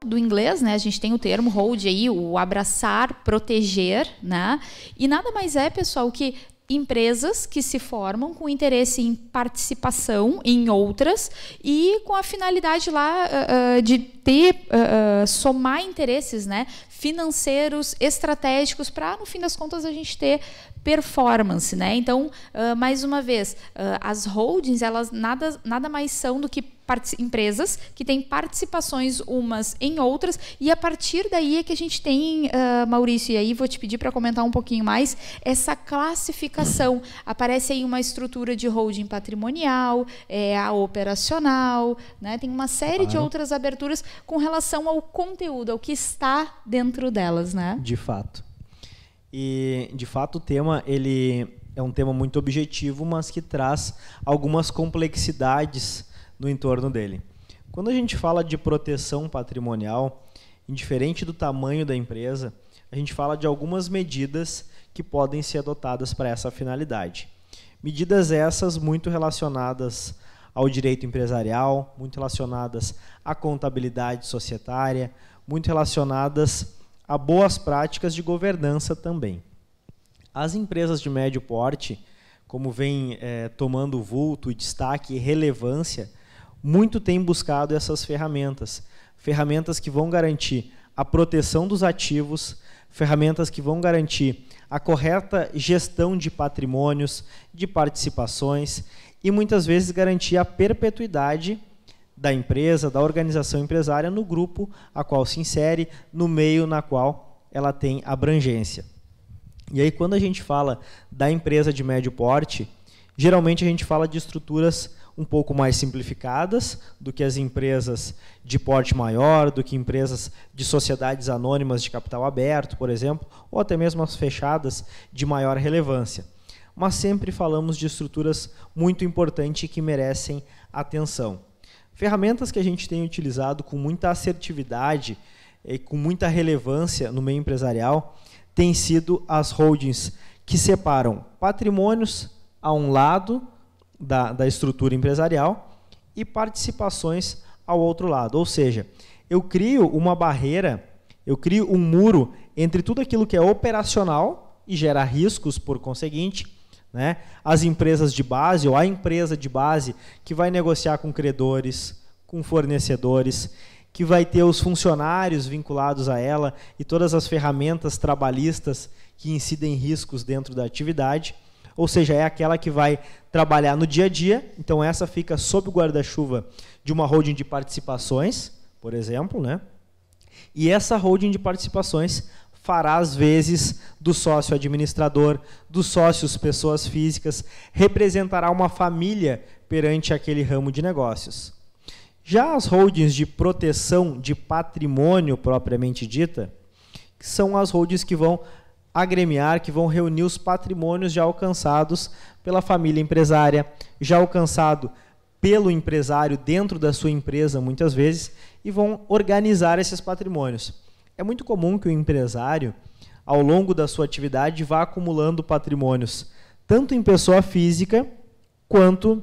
Do inglês, né? A gente tem o termo hold aí, o abraçar, proteger, né? E nada mais é, pessoal, que empresas que se formam com interesse em participação em outras e com a finalidade lá de ter, somar interesses, né, financeiros, estratégicos, para, no fim das contas, a gente ter performance, né? Então, mais uma vez, as holdings, elas nada mais são do que empresas que têm participações umas em outras, e a partir daí é que a gente tem, Maurício, e aí vou te pedir para comentar um pouquinho mais, essa classificação. Aparece aí uma estrutura de holding patrimonial, a operacional, né? Tem uma série de outras aberturas com relação ao conteúdo, ao que está dentro delas, né? De fato. E, de fato, o tema ele é um tema muito objetivo, mas que traz algumas complexidades no entorno dele. Quando a gente fala de proteção patrimonial, indiferente do tamanho da empresa, a gente fala de algumas medidas que podem ser adotadas para essa finalidade. Medidas essas muito relacionadas ao direito empresarial, muito relacionadas à contabilidade societária, muito relacionadas a boas práticas de governança também. As empresas de médio porte, como vem tomando vulto, destaque e relevância, muito têm buscado essas ferramentas. Ferramentas que vão garantir a proteção dos ativos, ferramentas que vão garantir a correta gestão de patrimônios, de participações e muitas vezes garantir a perpetuidade da empresa, da organização empresária no grupo a qual se insere, no meio na qual ela tem abrangência. E aí, quando a gente fala da empresa de médio porte, geralmente a gente fala de estruturas um pouco mais simplificadas do que as empresas de porte maior, do que empresas de sociedades anônimas de capital aberto, por exemplo, ou até mesmo as fechadas de maior relevância. Mas sempre falamos de estruturas muito importantes e que merecem atenção. Ferramentas que a gente tem utilizado com muita assertividade e com muita relevância no meio empresarial têm sido as holdings que separam patrimônios a um lado da estrutura empresarial e participações ao outro lado. Ou seja, eu crio uma barreira, eu crio um muro entre tudo aquilo que é operacional e gera riscos por conseguinte, né? As empresas de base, ou a empresa de base, que vai negociar com credores, com fornecedores, que vai ter os funcionários vinculados a ela e todas as ferramentas trabalhistas que incidem riscos dentro da atividade. Ou seja, é aquela que vai trabalhar no dia a dia. Então, essa fica sob o guarda-chuva de uma holding de participações, por exemplo, né? E essa holding de participações fará às vezes do sócio administrador, dos sócios pessoas físicas, representará uma família perante aquele ramo de negócios. Já as holdings de proteção de patrimônio propriamente dita, são as holdings que vão agremiar, que vão reunir os patrimônios já alcançados pela família empresária, já alcançado pelo empresário dentro da sua empresa, muitas vezes, e vão organizar esses patrimônios. É muito comum que o empresário, ao longo da sua atividade, vá acumulando patrimônios, tanto em pessoa física, quanto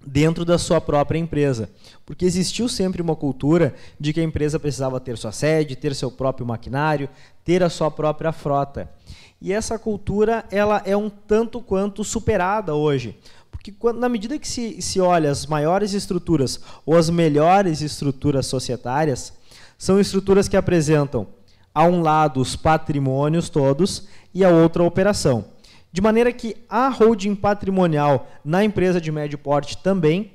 dentro da sua própria empresa. Porque existiu sempre uma cultura de que a empresa precisava ter sua sede, ter seu próprio maquinário, ter a sua própria frota. E essa cultura ela é um tanto quanto superada hoje. Porque na medida que se olha as maiores estruturas ou as melhores estruturas societárias, são estruturas que apresentam, a um lado, os patrimônios todos e a outra, a operação. De maneira que a holding patrimonial na empresa de médio porte também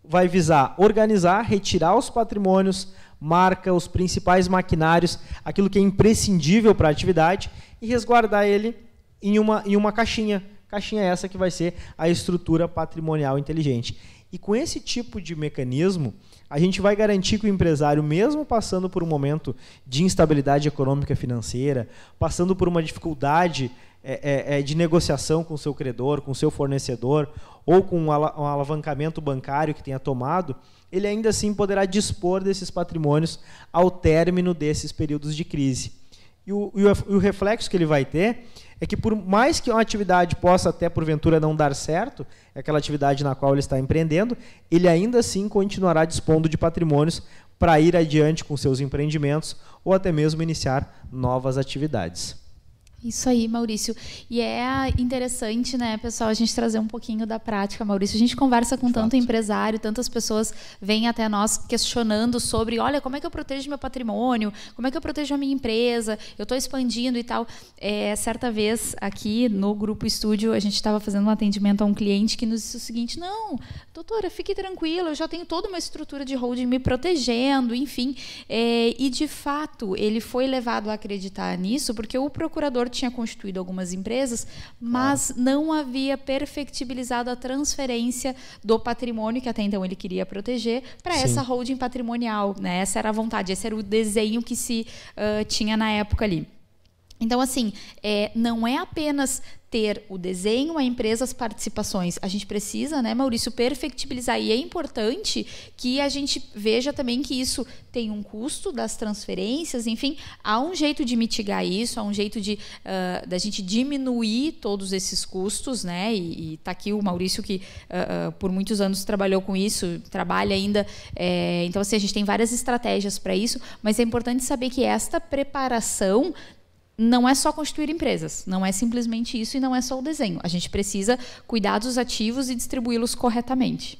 vai visar organizar, retirar os patrimônios, marca os principais maquinários, aquilo que é imprescindível para a atividade, e resguardar ele em uma caixinha. Caixinha essa que vai ser a estrutura patrimonial inteligente. E com esse tipo de mecanismo, a gente vai garantir que o empresário, mesmo passando por um momento de instabilidade econômica e financeira, passando por uma dificuldade de negociação com o seu credor, com o seu fornecedor, ou com um alavancamento bancário que tenha tomado, ele ainda assim poderá dispor desses patrimônios ao término desses períodos de crise. E o reflexo que ele vai ter é que, por mais que uma atividade possa até porventura não dar certo, aquela atividade na qual ele está empreendendo, ele ainda assim continuará dispondo de patrimônios para ir adiante com seus empreendimentos ou até mesmo iniciar novas atividades. Isso aí, Maurício. E é interessante, né, pessoal, a gente trazer um pouquinho da prática, Maurício. A gente conversa com tanto empresário, tantas pessoas vêm até nós questionando sobre, olha, como é que eu protejo meu patrimônio? Como é que eu protejo a minha empresa? Eu estou expandindo e tal. Certa vez, aqui no Grupo Estúdio, a gente estava fazendo um atendimento a um cliente que nos disse o seguinte, não, doutora, fique tranquila, eu já tenho toda uma estrutura de holding me protegendo, enfim. E, de fato, ele foi levado a acreditar nisso porque o procurador tinha constituído algumas empresas, mas não havia perfectibilizado a transferência do patrimônio que até então ele queria proteger para essa holding patrimonial, né? Essa era a vontade, esse era o desenho que se tinha na época ali. Então, assim, não é apenas ter o desenho, a empresa, as participações. A gente precisa, né, Maurício, perfectibilizar. E é importante que a gente veja também que isso tem um custo das transferências, enfim, há um jeito de mitigar isso, há um jeito da gente diminuir todos esses custos, né? E está aqui o Maurício que por muitos anos trabalhou com isso, trabalha ainda. Então, assim, a gente tem várias estratégias para isso, mas é importante saber que esta preparação não é só constituir empresas, não é simplesmente isso e não é só o desenho. A gente precisa cuidar dos ativos e distribuí-los corretamente.